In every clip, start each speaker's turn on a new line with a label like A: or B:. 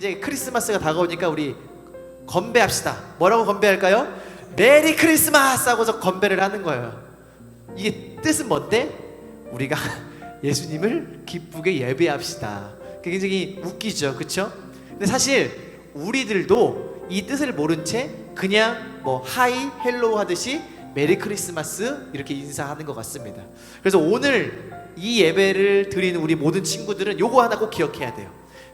A: 이제 크리스마스가 다가오니까 우리 건배합시다. 뭐라고 건배할까요? 메리 크리스마스 하고서 건배를 하는 거예요. 이게 뜻은 뭔데? 우리가 예수님을 기쁘게 예배합시다. 그게 굉장히 웃기죠, 그렇죠? 근데 사실 우리들도 이 뜻을 모른 채 그냥 뭐 하이, 헬로우 하듯이 메리 크리스마스 이렇게 인사하는 것 같습니다. 그래서 오늘 이 예배를 드리는 우리 모든 친구들은 요거 하나 꼭 기억해야 돼요.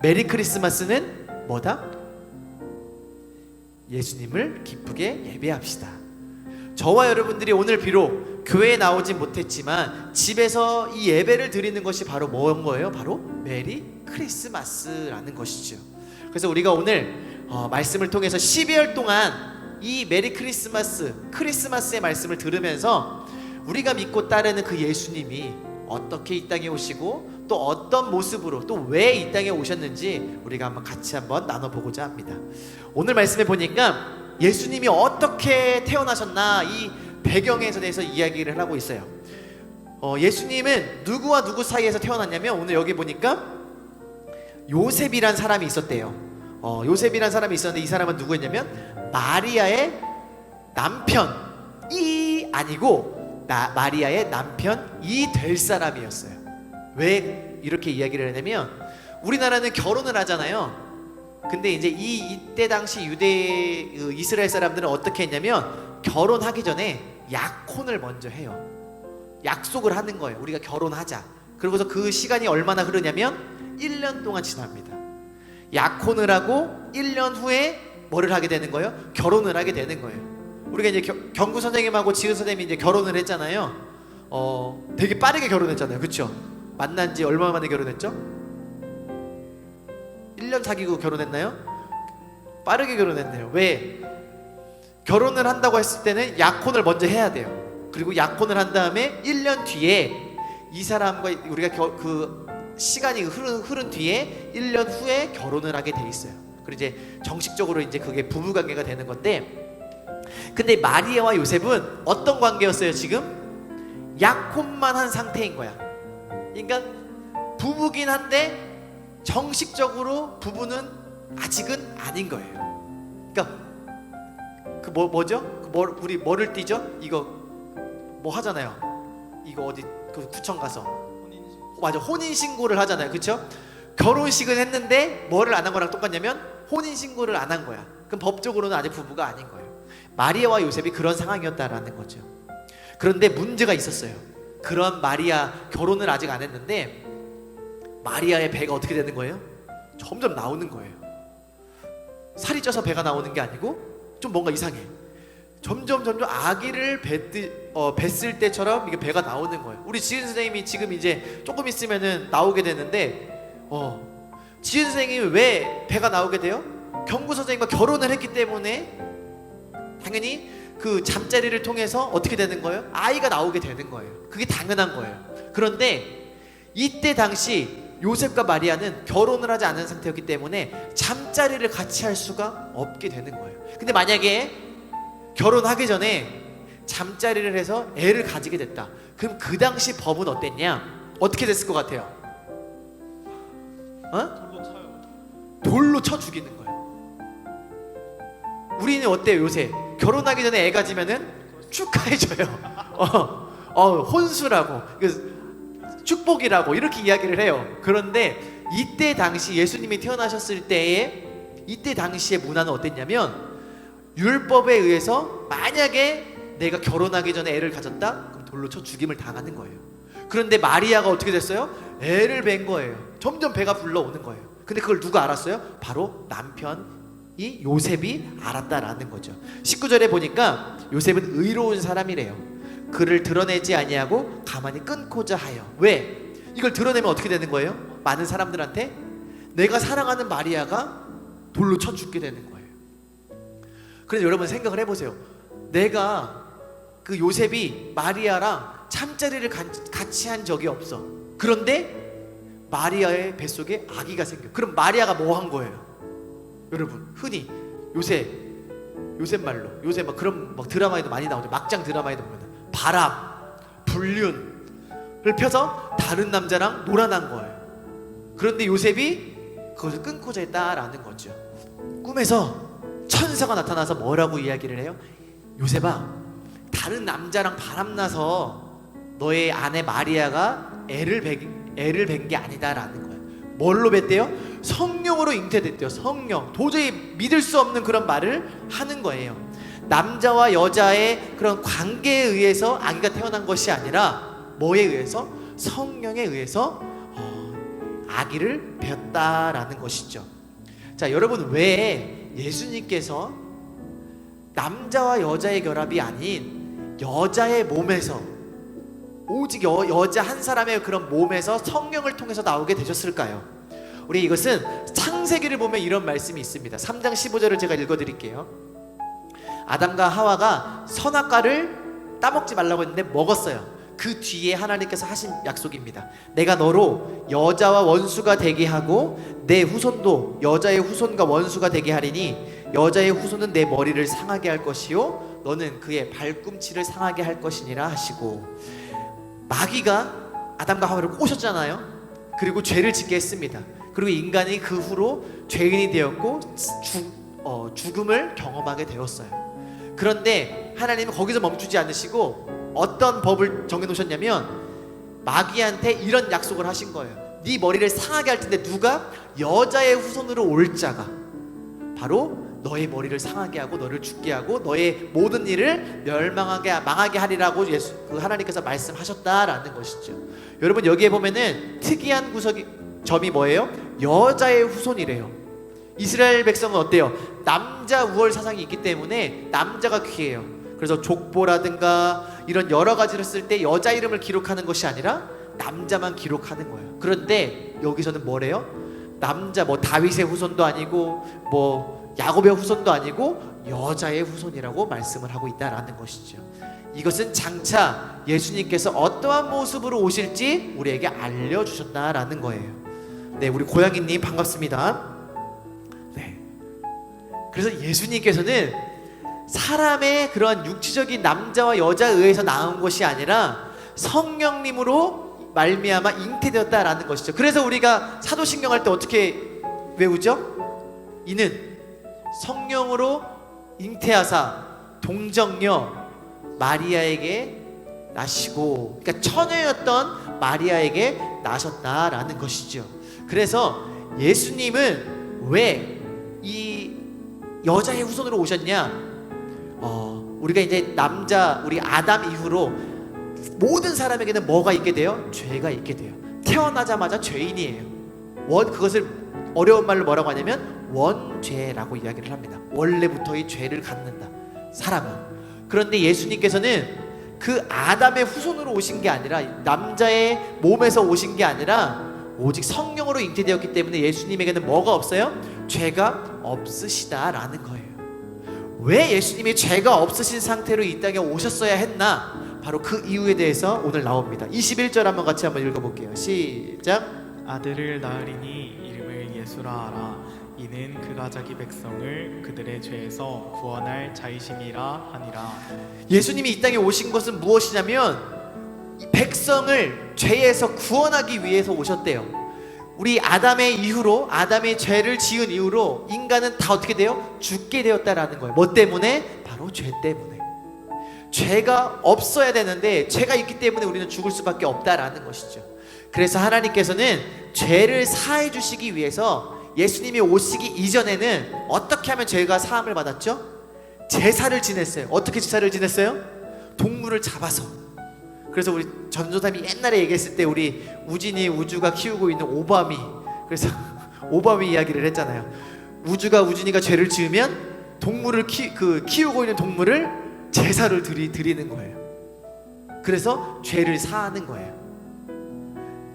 A: 메리 크리스마스는 뭐다? 예수님을 기쁘게 예배합시다. 저와 여러분들이 오늘 비록 교회에 나오진 못했지만 집에서 이 예배를 드리는 것이 바로 뭔 거예요? 바로 메리 크리스마스라는 것이죠. 그래서 우리가 오늘 말씀을 통해서 12월 동안 이 메리 크리스마스, 크리스마스의 말씀을 들으면서 우리가 믿고 따르는 그 예수님이 어떻게 이 땅에 오시고 또 어떤 모습으로 또 왜 이 땅에 오셨는지 우리가 한번 같이 한번 나눠보고자 합니다. 오늘 말씀에 보니까 예수님이 어떻게 태어나셨나 이 배경에 대해서 이야기를 하고 있어요. 예수님은 누구와 누구 사이에서 태어났냐면 오늘 여기 보니까 요셉이란 사람이 있었대요. 요셉이란 사람이 있었는데 이 사람은 누구였냐면 마리아의 남편이 아니고 마리아의 남편이 될 사람이었어요. 왜 이렇게 이야기를 하냐면 우리나라는 결혼을 하잖아요. 근데 이제 이때 당시 이스라엘 사람들은 어떻게 했냐면 결혼하기 전에 약혼을 먼저 해요. 약속을 하는 거예요. 우리가 결혼하자. 그러고서 그 시간이 얼마나 흐르냐면 1년 동안 지납니다. 약혼을 하고 1년 후에 뭐를 하게 되는 거예요? 결혼을 하게 되는 거예요. 우리가 이제 경구 선생님하고 지은 선생님이 이제 결혼을 했잖아요. 되게 빠르게 결혼했잖아요. 그렇죠? 만난 지 얼마 만에 결혼했죠? 1년 사귀고 결혼했나요? 빠르게 결혼했네요. 왜? 결혼을 한다고 했을 때는 약혼을 먼저 해야 돼요. 그리고 약혼을 한 다음에 1년 뒤에 이 사람과 우리가 그 시간이 흐른 뒤에 1년 후에 결혼을 하게 돼 있어요. 그리고 이제 정식적으로 이제 그게 부부관계가 되는 건데, 근데 마리아와 요셉은 어떤 관계였어요? 지금 약혼만 한 상태인 거야. 그러니까 부부긴 한데 정식적으로 부부는 아직은 아닌 거예요. 그러니까 그 뭐죠? 우리 뭐를 띠죠? 이거 뭐 하잖아요. 이거 어디 그 구청 가서 맞아, 혼인신고를 하잖아요. 그쵸? 결혼식은 했는데 뭐를 안 한 거랑 똑같냐면 혼인신고를 안 한 거야. 그럼 법적으로는 아직 부부가 아닌 거예요. 마리아와 요셉이 그런 상황이었다라는 거죠. 그런데 문제가 있었어요. 그런 마리아 결혼을 아직 안 했는데 마리아의 배가 어떻게 되는 거예요? 점점 나오는 거예요. 살이 쪄서 배가 나오는 게 아니고 좀 뭔가 이상해. 점점 아기를 뵀을 때처럼 이게 배가 나오는 거예요. 우리 지은 선생님이 지금 이제 조금 있으면은 나오게 되는데 지은 선생님이 왜 배가 나오게 돼요? 경구 선생님과 결혼을 했기 때문에 당연히 그 잠자리를 통해서 어떻게 되는 거예요? 아이가 나오게 되는 거예요. 그게 당연한 거예요. 그런데 이때 당시 요셉과 마리아는 결혼을 하지 않은 상태였기 때문에 잠자리를 같이 할 수가 없게 되는 거예요. 근데 만약에 결혼하기 전에 잠자리를 해서 애를 가지게 됐다. 그럼 그 당시 법은 어땠냐? 어떻게 됐을 것 같아요? 돌로 쳐 죽이는 거예요. 우리는 어때요? 요새 결혼하기 전에 애 가지면은 축하해줘요. 혼수라고, 축복이라고 이렇게 이야기를 해요. 그런데 이때 당시 예수님이 태어나셨을 때에 이때 당시의 문화는 어땠냐면 율법에 의해서 만약에 내가 결혼하기 전에 애를 가졌다? 그럼 돌로 쳐 죽임을 당하는 거예요. 그런데 마리아가 어떻게 됐어요? 애를 뵌 거예요. 점점 배가 불러오는 거예요. 근데 그걸 누가 알았어요? 바로 남편이 요셉이 알았다라는 거죠. 19절에 보니까 요셉은 의로운 사람이래요. 그를 드러내지 아니하고 가만히 끊고자 하여. 왜? 이걸 드러내면 어떻게 되는 거예요? 많은 사람들한테 내가 사랑하는 마리아가 돌로 쳐 죽게 되는 거예요. 그래서 여러분 생각을 해보세요. 내가 그 요셉이 마리아랑 잠자리를 같이 한 적이 없어. 그런데 마리아의 뱃속에 아기가 생겨. 그럼 마리아가 뭐 한 거예요? 여러분 흔히 요셉 말로 요새 막 그런 막 드라마에도 많이 나오죠. 막장 드라마에도 보면 바람, 불륜을 펴서 다른 남자랑 놀아난 거예요. 그런데 요셉이 그것을 끊고자 했다라는 거죠. 꿈에서 천사가 나타나서 뭐라고 이야기를 해요? 요셉아, 다른 남자랑 바람나서 너의 아내 마리아가 애를 뵌 게 아니다라는 거예요. 뭘로 뵀대요? 성령으로 잉태됐대요. 성령. 도저히 믿을 수 없는 그런 말을 하는 거예요. 남자와 여자의 그런 관계에 의해서 아기가 태어난 것이 아니라 뭐에 의해서? 성령에 의해서 아기를 배웠다라는 것이죠. 자, 여러분, 왜 예수님께서 남자와 여자의 결합이 아닌 여자의 몸에서, 오직 여자 한 사람의 그런 몸에서 성령을 통해서 나오게 되셨을까요? 우리 이것은 창세기를 보면 이런 말씀이 있습니다. 3장 15절을 제가 읽어드릴게요. 아담과 하와가 선악과를 따먹지 말라고 했는데 먹었어요. 그 뒤에 하나님께서 하신 약속입니다. 내가 너로 여자와 원수가 되게 하고 내 후손도 여자의 후손과 원수가 되게 하리니 여자의 후손은 내 머리를 상하게 할 것이요 너는 그의 발꿈치를 상하게 할 것이니라 하시고, 마귀가 아담과 하와를 꼬셨잖아요. 그리고 죄를 짓게 했습니다. 그리고 인간이 그 후로 죄인이 되었고 죽음을 경험하게 되었어요. 그런데 하나님은 거기서 멈추지 않으시고 어떤 법을 정해놓으셨냐면 마귀한테 이런 약속을 하신 거예요. 네 머리를 상하게 할 텐데 누가? 여자의 후손으로 올 자가 바로 너의 머리를 상하게 하고 너를 죽게 하고 너의 모든 일을 망하게 하리라고 하나님께서 말씀하셨다라는 것이죠. 여러분, 여기에 보면은 특이한 점이 뭐예요? 여자의 후손이래요. 이스라엘 백성은 어때요? 남자 우월 사상이 있기 때문에 남자가 귀해요. 그래서 족보라든가 이런 여러 가지를 쓸 때 여자 이름을 기록하는 것이 아니라 남자만 기록하는 거예요. 그런데 여기서는 뭐래요? 남자, 다윗의 후손도 아니고 야곱의 후손도 아니고 여자의 후손이라고 말씀을 하고 있다라는 것이죠. 이것은 장차 예수님께서 어떠한 모습으로 오실지 우리에게 알려주셨다라는 거예요. 네, 우리 고양이님 반갑습니다. 네, 그래서 예수님께서는 사람의 그런 육체적인 남자와 여자에 의해서 나온 것이 아니라 성령님으로 말미암아 잉태되었다라는 것이죠. 그래서 우리가 사도신경 할 때 어떻게 외우죠? 이는 성령으로 잉태하사 동정녀 마리아에게 나시고, 그러니까 처녀였던 마리아에게 나셨다라는 것이죠. 그래서 예수님은 왜 이 여자의 후손으로 오셨냐? 우리가 이제 우리 아담 이후로 모든 사람에게는 뭐가 있게 돼요? 죄가 있게 돼요. 태어나자마자 죄인이에요. 그것을 어려운 말로 뭐라고 하냐면 원죄라고 이야기를 합니다. 원래부터의 죄를 갖는다, 사람은. 그런데 예수님께서는 그 아담의 후손으로 오신 게 아니라, 남자의 몸에서 오신 게 아니라 오직 성령으로 잉태되었기 때문에 예수님에게는 뭐가 없어요? 죄가 없으시다라는 거예요. 왜 예수님이 죄가 없으신 상태로 이 땅에 오셨어야 했나? 바로 그 이유에 대해서 오늘 나옵니다. 21절 같이 한번 읽어볼게요. 시작.
B: 아들을 낳으리니 이름을 예수라 하라. 이는 그가 자기 백성을 그들의 죄에서 구원할 자이심이라 하니라.
A: 예수님이 이 땅에 오신 것은 무엇이냐면 이 백성을 죄에서 구원하기 위해서 오셨대요. 우리 아담의 죄를 지은 이후로 인간은 다 어떻게 돼요? 죽게 되었다라는 거예요. 뭐 때문에? 바로 죄 때문에. 죄가 없어야 되는데 죄가 있기 때문에 우리는 죽을 수밖에 없다라는 것이죠. 그래서 하나님께서는 죄를 사해 주시기 위해서 예수님이 오시기 이전에는 어떻게 하면 죄가 사함을 받았죠? 제사를 지냈어요. 어떻게 제사를 지냈어요? 동물을 잡아서. 그래서 우리 전도사님이 옛날에 얘기했을 때 우리 우주가 키우고 있는 오바미, 그래서 오바미 이야기를 했잖아요. 우준이가 죄를 지으면 동물을 키우고 있는 동물을 제사를 드리는 거예요. 그래서 죄를 사하는 거예요.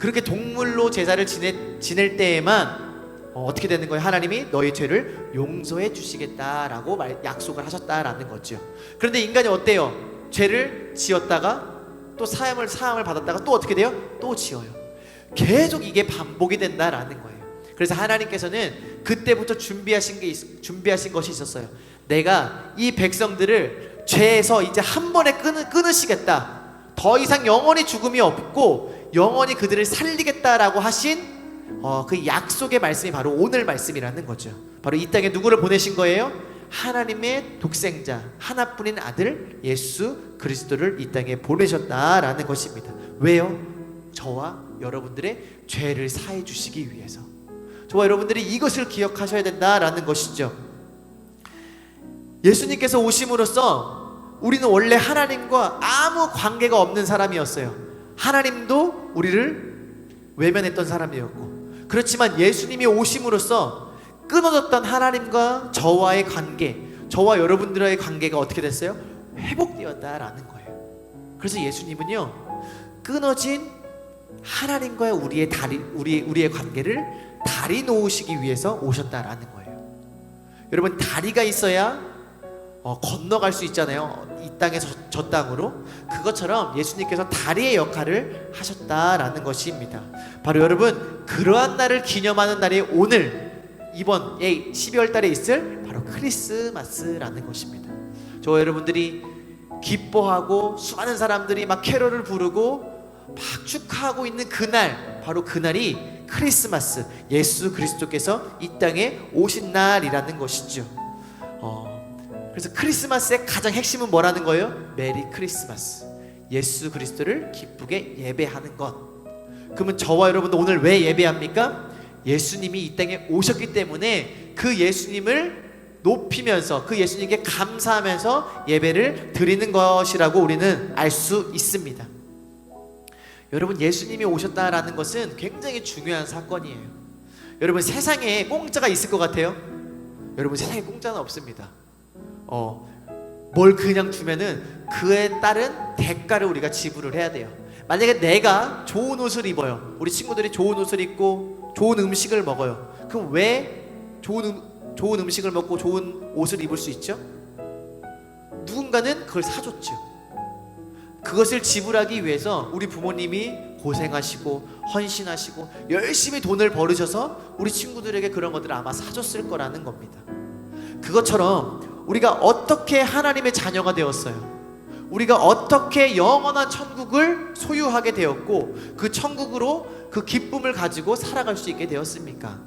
A: 그렇게 동물로 제사를 지낼 때에만 어떻게 되는 거예요? 하나님이 너의 죄를 용서해 주시겠다라고 약속을 하셨다라는 거죠. 그런데 인간이 어때요? 죄를 지었다가 또 사함을 받았다가 또 어떻게 돼요? 또 지어요. 계속 이게 반복이 된다라는 거예요. 그래서 하나님께서는 그때부터 준비하신 것이 있었어요. 내가 이 백성들을 죄에서 이제 한 번에 끊으시겠다. 더 이상 영원히 죽음이 없고 영원히 그들을 살리겠다라고 하신 그 약속의 말씀이 바로 오늘 말씀이라는 거죠. 바로 이 땅에 누구를 보내신 거예요? 하나님의 독생자 하나뿐인 아들 예수 그리스도를 이 땅에 보내셨다라는 것입니다. 왜요? 저와 여러분들의 죄를 사해 주시기 위해서. 저와 여러분들이 이것을 기억하셔야 된다라는 것이죠. 예수님께서 오심으로써 우리는 원래 하나님과 아무 관계가 없는 사람이었어요. 하나님도 우리를 외면했던 사람이었고, 그렇지만 예수님이 오심으로써 끊어졌던 하나님과 저와의 관계, 저와 여러분들의 관계가 어떻게 됐어요? 회복되었다라는 거예요. 그래서 예수님은요, 끊어진 하나님과의 우리의 관계를 다리 놓으시기 위해서 오셨다라는 거예요. 여러분, 다리가 있어야 건너갈 수 있잖아요. 이 땅에서 저 땅으로. 그것처럼 예수님께서 다리의 역할을 하셨다라는 것입니다. 바로 여러분, 그러한 날을 기념하는 날이 오늘 이번 12월 달에 있을 바로 크리스마스라는 것입니다. 저와 여러분들이 기뻐하고 수많은 사람들이 막 캐롤을 부르고 막 축하하고 있는 그날, 바로 그날이 크리스마스, 예수 그리스도께서 이 땅에 오신 날이라는 것이죠. 그래서 크리스마스의 가장 핵심은 뭐라는 거예요? 메리 크리스마스, 예수 그리스도를 기쁘게 예배하는 것. 그러면 저와 여러분도 오늘 왜 예배합니까? 예수님이 이 땅에 오셨기 때문에 그 예수님을 높이면서, 그 예수님께 감사하면서 예배를 드리는 것이라고 우리는 알 수 있습니다. 여러분, 예수님이 오셨다라는 것은 굉장히 중요한 사건이에요. 여러분, 세상에 공짜가 있을 것 같아요? 여러분, 세상에 공짜는 없습니다. 뭘 그냥 주면은 그에 따른 대가를 우리가 지불을 해야 돼요. 만약에 내가 좋은 옷을 입어요. 우리 친구들이 좋은 옷을 입고 좋은 음식을 먹어요. 그럼 왜 좋은 음식을 먹고 좋은 옷을 입을 수 있죠? 누군가는 그걸 사줬죠. 그것을 지불하기 위해서 우리 부모님이 고생하시고 헌신하시고 열심히 돈을 벌으셔서 우리 친구들에게 그런 것들을 아마 사줬을 거라는 겁니다. 그것처럼 우리가 어떻게 하나님의 자녀가 되었어요? 우리가 어떻게 영원한 천국을 소유하게 되었고, 그 천국으로 그 기쁨을 가지고 살아갈 수 있게 되었습니까?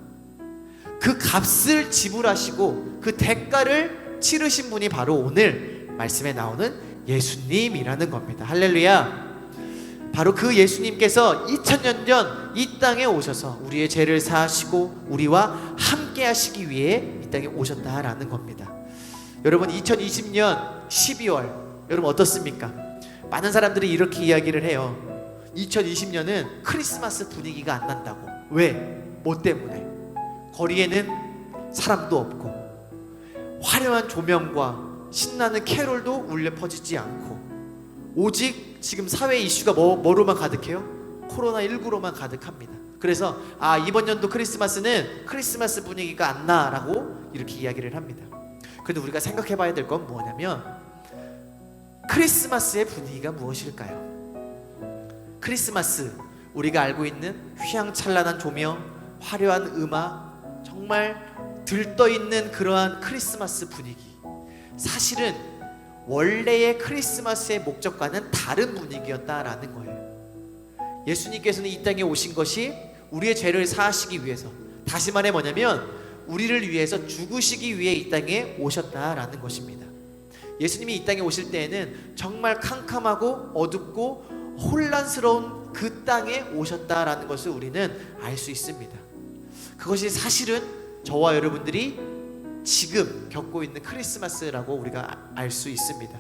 A: 그 값을 지불하시고 그 대가를 치르신 분이 바로 오늘 말씀에 나오는 예수님이라는 겁니다. 할렐루야. 바로 그 예수님께서 2000년 전 이 땅에 오셔서 우리의 죄를 사하시고 우리와 함께 하시기 위해 이 땅에 오셨다라는 겁니다. 여러분, 2020년 12월 여러분 어떻습니까? 많은 사람들이 이렇게 이야기를 해요. 2020년은 크리스마스 분위기가 안 난다고. 왜? 뭐 때문에? 거리에는 사람도 없고 화려한 조명과 신나는 캐롤도 울려 퍼지지 않고, 오직 지금 사회 이슈가 뭐로만 가득해요? 코로나19로만 가득합니다. 그래서 이번 연도 크리스마스는 크리스마스 분위기가 안 나라고 이렇게 이야기를 합니다. 그런데 우리가 생각해 봐야 될 건 뭐냐면, 크리스마스의 분위기가 무엇일까요? 크리스마스, 우리가 알고 있는 휘황찬란한 조명, 화려한 음악, 정말 들떠있는 그러한 크리스마스 분위기, 사실은 원래의 크리스마스의 목적과는 다른 분위기였다라는 거예요. 예수님께서는 이 땅에 오신 것이 우리의 죄를 사하시기 위해서, 다시 말해 뭐냐면 우리를 위해서 죽으시기 위해 이 땅에 오셨다라는 것입니다. 예수님이 이 땅에 오실 때에는 정말 캄캄하고 어둡고 혼란스러운 그 땅에 오셨다라는 것을 우리는 알 수 있습니다. 그것이 사실은 저와 여러분들이 지금 겪고 있는 크리스마스라고 우리가 알 수 있습니다.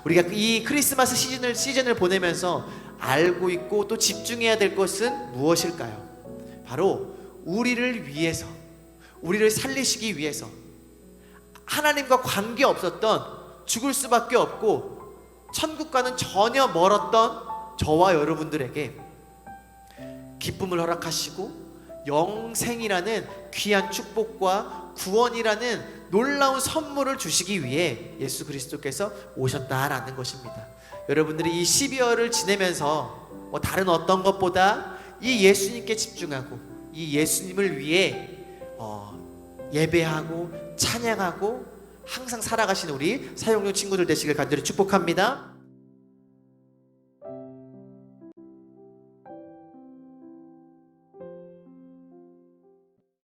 A: 우리가 이 크리스마스 시즌을 보내면서 알고 있고 또 집중해야 될 것은 무엇일까요? 바로 우리를 위해서, 우리를 살리시기 위해서 하나님과 관계 없었던, 죽을 수밖에 없고 천국과는 전혀 멀었던 저와 여러분들에게 기쁨을 허락하시고 영생이라는 귀한 축복과 구원이라는 놀라운 선물을 주시기 위해 예수 그리스도께서 오셨다라는 것입니다. 여러분들이 이 12월을 지내면서 다른 어떤 것보다 이 예수님께 집중하고 이 예수님을 위해 예배하고 찬양하고 항상 살아가시는 우리 사용용 친구들 되시길 간절히 축복합니다.